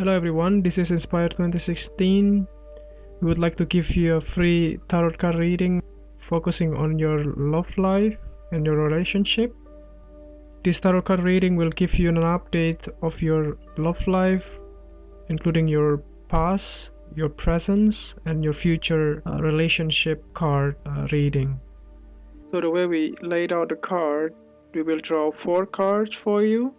Hello everyone, this is Inspire 2016. We would like to give you a free tarot card reading focusing on your love life and your relationship. This tarot card reading will give you an update of your love life, including your past, your present, and your future relationship card reading. So the way we laid out the card, we will draw 4 cards for you.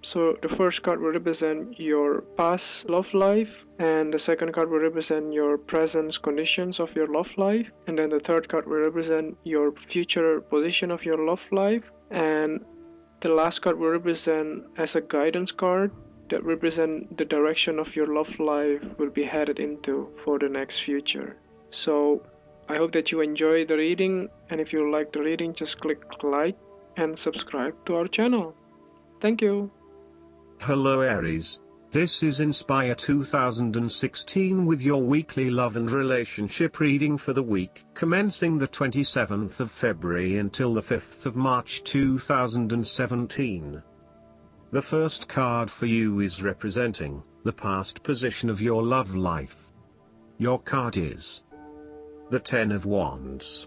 So the first card will represent your past love life, and the second card will represent your present conditions of your love life, and then the third card will represent your future position of your love life, and the last card will represent as a guidance card that represent the direction of your love life will be headed into for the next future. So I hope that you enjoy the reading, and if you like the reading, just click like and subscribe to our channel. Thank you. Hello Aries, this is Inspire 2016 with your weekly love and relationship reading for the week commencing the 27th of February until the 5th of March 2017. The first card for you is representing the past position of your love life. Your card is the Ten of Wands.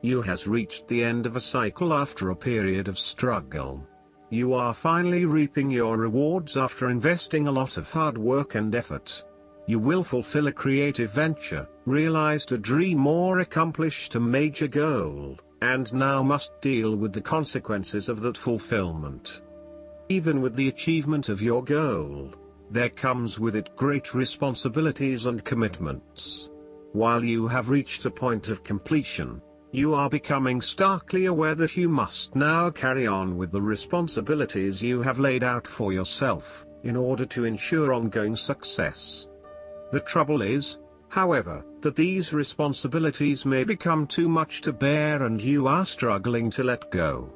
You has reached the end of a cycle after a period of struggle. You are finally reaping your rewards after investing a lot of hard work and effort. You will fulfill a creative venture, realized a dream or accomplished a major goal, and now must deal with the consequences of that fulfillment. Even with the achievement of your goal, there comes with it great responsibilities and commitments. While you have reached a point of completion, you are becoming starkly aware that you must now carry on with the responsibilities you have laid out for yourself, in order to ensure ongoing success. The trouble is, however, that these responsibilities may become too much to bear and you are struggling to let go.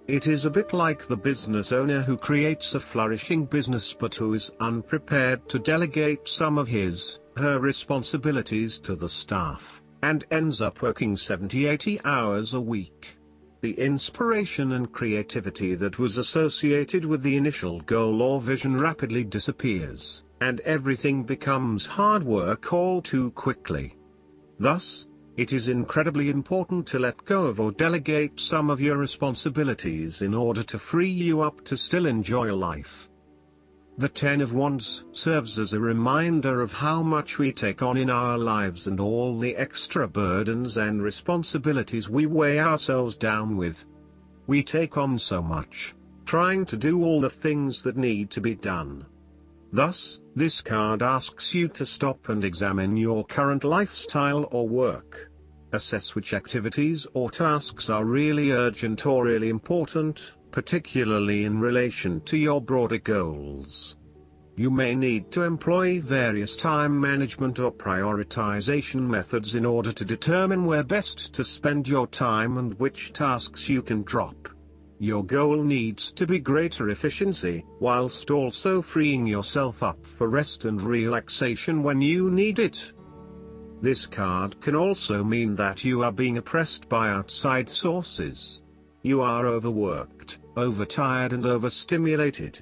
It is a bit like the business owner who creates a flourishing business but who is unprepared to delegate some of her responsibilities to the staff, and ends up working 70-80 hours a week. The inspiration and creativity that was associated with the initial goal or vision rapidly disappears, and everything becomes hard work all too quickly. Thus, it is incredibly important to let go of or delegate some of your responsibilities in order to free you up to still enjoy life. The Ten of Wands serves as a reminder of how much we take on in our lives and all the extra burdens and responsibilities we weigh ourselves down with. We take on so much, trying to do all the things that need to be done. Thus, this card asks you to stop and examine your current lifestyle or work. Assess which activities or tasks are really urgent or really important, particularly in relation to your broader goals. You may need to employ various time management or prioritization methods in order to determine where best to spend your time and which tasks you can drop. Your goal needs to be greater efficiency, whilst also freeing yourself up for rest and relaxation when you need it. This card can also mean that you are being oppressed by outside sources. You are overworked, overtired and overstimulated.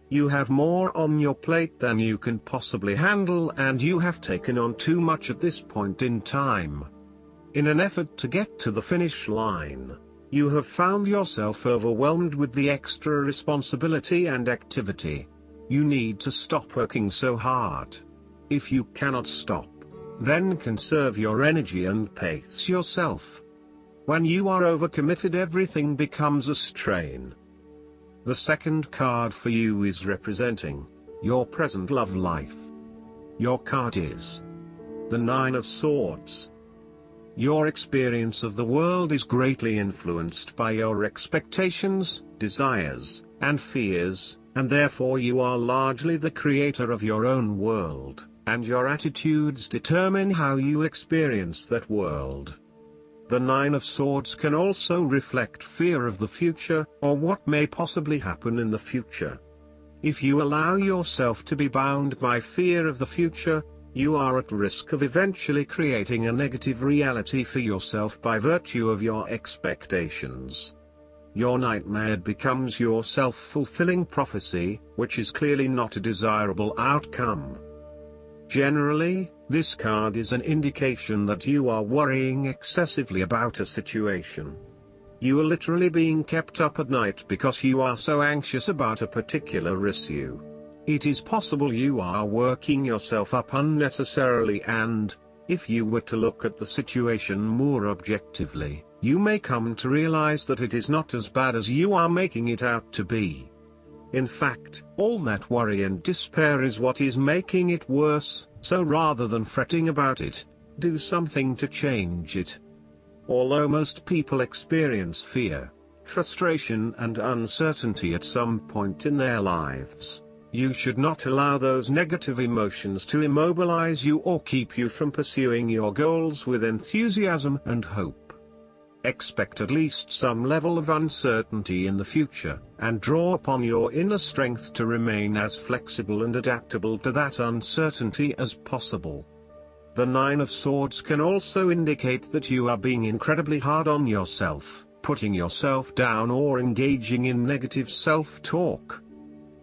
You have more on your plate than you can possibly handle and you have taken on too much at this point in time. In an effort to get to the finish line, you have found yourself overwhelmed with the extra responsibility and activity. You need to stop working so hard. If you cannot stop, then conserve your energy and pace yourself. When you are overcommitted, everything becomes a strain. The second card for you is representing your present love life. Your card is the Nine of Swords. Your experience of the world is greatly influenced by your expectations, desires, and fears, and therefore you are largely the creator of your own world, and your attitudes determine how you experience that world. The Nine of Swords can also reflect fear of the future, or what may possibly happen in the future. If you allow yourself to be bound by fear of the future, you are at risk of eventually creating a negative reality for yourself by virtue of your expectations. Your nightmare becomes your self-fulfilling prophecy, which is clearly not a desirable outcome. Generally, this card is an indication that you are worrying excessively about a situation. You are literally being kept up at night because you are so anxious about a particular issue. It is possible you are working yourself up unnecessarily, and, if you were to look at the situation more objectively, you may come to realize that it is not as bad as you are making it out to be. In fact, all that worry and despair is what is making it worse, so rather than fretting about it, do something to change it. Although most people experience fear, frustration and uncertainty at some point in their lives, you should not allow those negative emotions to immobilize you or keep you from pursuing your goals with enthusiasm and hope. Expect at least some level of uncertainty in the future, and draw upon your inner strength to remain as flexible and adaptable to that uncertainty as possible. The Nine of Swords can also indicate that you are being incredibly hard on yourself, putting yourself down or engaging in negative self-talk.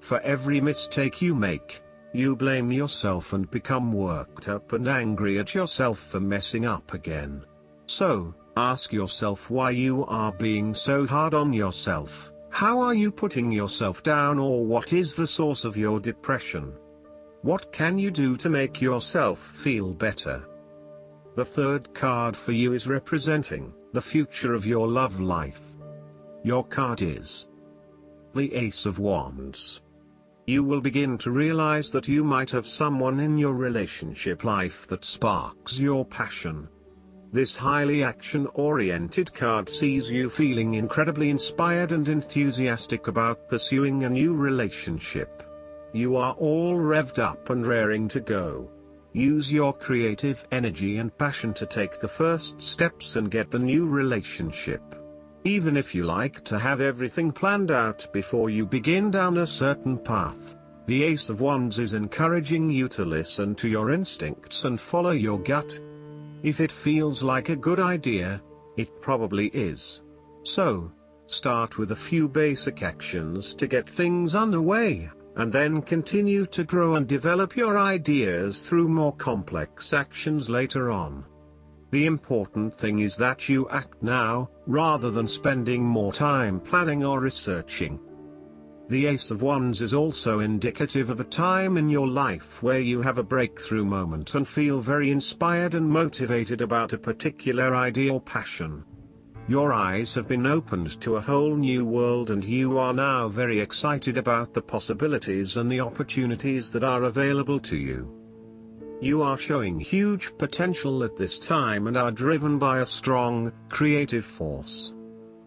For every mistake you make, you blame yourself and become worked up and angry at yourself for messing up again. So, ask yourself why you are being so hard on yourself. How are you putting yourself down, or what is the source of your depression? What can you do to make yourself feel better? The third card for you is representing the future of your love life. Your card is the Ace of Wands. You will begin to realize that you might have someone in your relationship life that sparks your passion. This highly action-oriented card sees you feeling incredibly inspired and enthusiastic about pursuing a new relationship. You are all revved up and raring to go. Use your creative energy and passion to take the first steps and get the new relationship. Even if you like to have everything planned out before you begin down a certain path, the Ace of Wands is encouraging you to listen to your instincts and follow your gut. If it feels like a good idea, it probably is. So, start with a few basic actions to get things underway, and then continue to grow and develop your ideas through more complex actions later on. The important thing is that you act now, rather than spending more time planning or researching. The Ace of Wands is also indicative of a time in your life where you have a breakthrough moment and feel very inspired and motivated about a particular idea or passion. Your eyes have been opened to a whole new world, and you are now very excited about the possibilities and the opportunities that are available to you. You are showing huge potential at this time and are driven by a strong, creative force.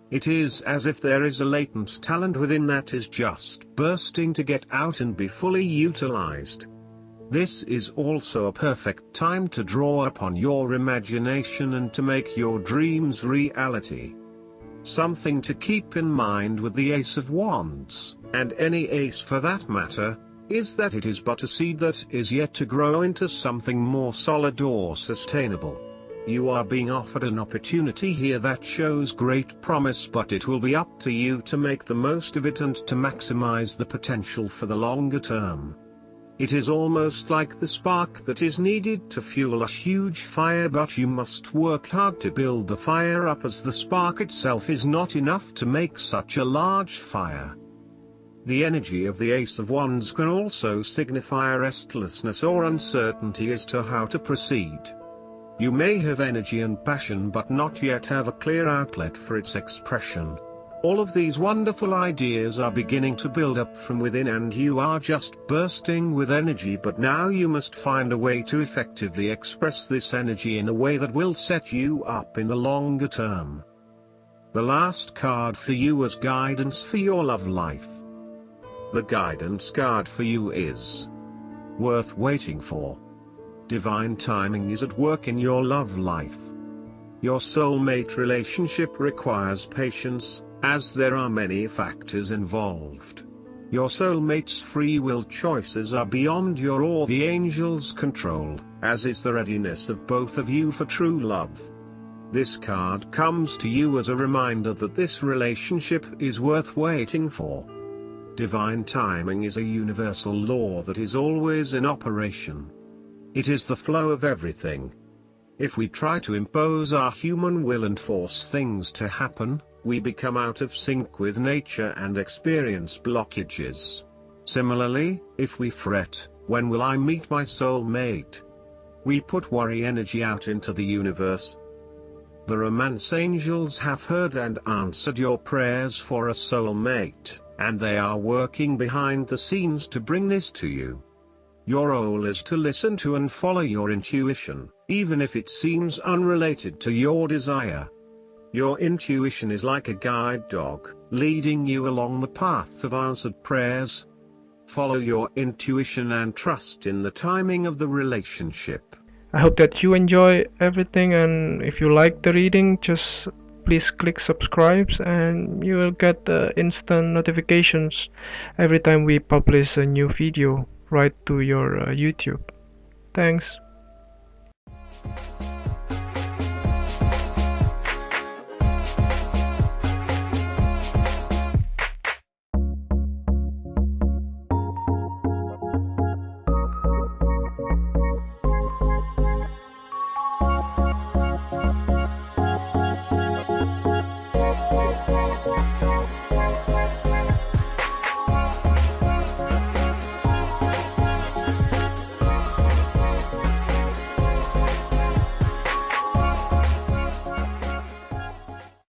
It is as if there is a latent talent within that is just bursting to get out and be fully utilized. This is also a perfect time to draw upon your imagination and to make your dreams reality. Something to keep in mind with the Ace of Wands, and any ace for that matter, is that it is but a seed that is yet to grow into something more solid or sustainable. You are being offered an opportunity here that shows great promise, but it will be up to you to make the most of it and to maximize the potential for the longer term. It is almost like the spark that is needed to fuel a huge fire, but you must work hard to build the fire up, as the spark itself is not enough to make such a large fire. The energy of the Ace of Wands can also signify restlessness or uncertainty as to how to proceed. You may have energy and passion but not yet have a clear outlet for its expression. All of these wonderful ideas are beginning to build up from within, and you are just bursting with energy, but now you must find a way to effectively express this energy in a way that will set you up in the longer term. The last card for you is guidance for your love life. The guidance card for you is worth waiting for. Divine timing is at work in your love life. Your soulmate relationship requires patience, as there are many factors involved. Your soulmate's free will choices are beyond your or the angel's control, as is the readiness of both of you for true love. This card comes to you as a reminder that this relationship is worth waiting for. Divine timing is a universal law that is always in operation. It is the flow of everything. If we try to impose our human will and force things to happen, we become out of sync with nature and experience blockages. Similarly, if we fret, "When will I meet my soulmate?" we put worry energy out into the universe. The romance angels have heard and answered your prayers for a soulmate, and they are working behind the scenes to bring this to you. Your role is to listen to and follow your intuition, even if it seems unrelated to your desire. Your intuition is like a guide dog, leading you along the path of answered prayers. Follow your intuition and trust in the timing of the relationship. I hope that you enjoy everything, and if you like the reading, just please click subscribe and you will get instant notifications every time we publish a new video right to your YouTube. Thanks.